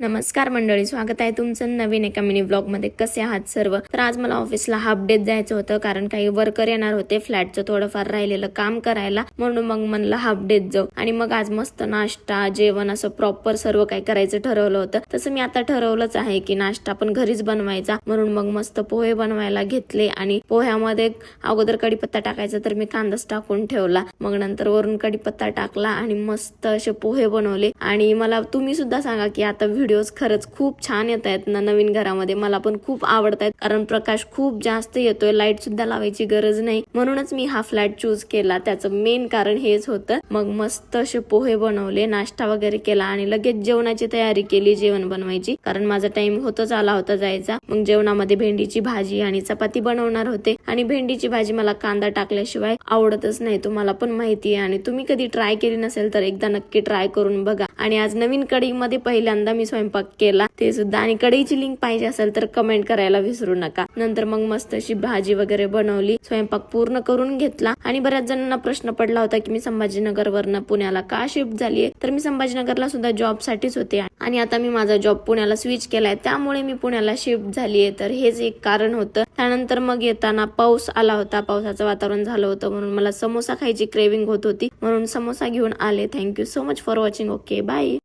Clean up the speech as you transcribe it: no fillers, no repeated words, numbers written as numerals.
नमस्कार मंडळी, स्वागत आहे तुमचं नवीन एका मिनी ब्लॉग मध्ये. कसे आहात सर्व? तर आज मला ऑफिसला हाफ डे जायचं होतं, कारण काही वर्कर येणार होते फ्लॅटचं थोडंफार राहिलेलं काम करायला, म्हणून मग म्हणलं हाफ डे जाऊ. आणि मग आज मस्त नाश्ता जेवण असं प्रॉपर सर्व काही करायचं ठरवलं होतं. तसं मी आता ठरवलंच आहे की नाश्ता पण घरीच बनवायचा, म्हणून मग मस्त पोहे बनवायला घेतले. आणि पोह्यामध्ये अगोदर कढीपत्ता टाकायचा, तर मी कांदाच टाकून ठेवला. मग नंतर वरून कढीपत्ता टाकला आणि मस्त असे पोहे बनवले. आणि मला तुम्ही सुद्धा सांगा की आता व्हिडिओज खरंच खूप छान येत आहेत ना नवीन घरामध्ये. मला पण खूप आवडत आहेत, कारण प्रकाश खूप जास्त येतोय, लाईट सुद्धा लावायची गरज नाही. म्हणूनच मी हा फ्लॅट चूज केला. त्याचं मेन कारण हेच होतं. मग मस्त असे पोहे बनवले, नाश्ता वगैरे केला आणि लगेच जेवणाची तयारी केली, जेवण बनवायची, कारण माझा टाइम होतच आला होता जायचा. मग जेवणामध्ये भेंडीची भाजी आणि चपाती बनवणार होते. आणि भेंडीची भाजी मला कांदा टाकल्याशिवाय आवडतच नाही, तुम्हाला पण माहिती आहे. आणि तुम्ही कधी ट्राय केली नसेल तर एकदा नक्की ट्राय करून बघा. आणि आज नवीन कढईमध्ये पहिल्यांदा मी स्वयंपाक केला ते सुद्धा. आणि कढईची लिंक पाहिजे असेल तर कमेंट करायला विसरू नका. नंतर मग मस्त अशी भाजी वगैरे बनवली, स्वयंपाक पूर्ण करून घेतला. आणि बऱ्याच जणांना प्रश्न पडला होता की मी संभाजीनगर वरनं पुण्याला का शिफ्ट झालीये. तर मी संभाजीनगरला सुद्धा जॉब साठीच होते, आणि आता मी माझा जॉब पुण्याला स्विच केलाय, त्यामुळे मी पुण्याला शिफ्ट झालीये. तर हेच एक कारण होतं. त्यानंतर मग येताना पाऊस आला होता, पावसाचं वातावरण झालं होतं, म्हणून मला समोसा खायची क्रेविंग होत होती, म्हणून समोसा घेऊन आले. Thank you so much for watching. Okay, bye.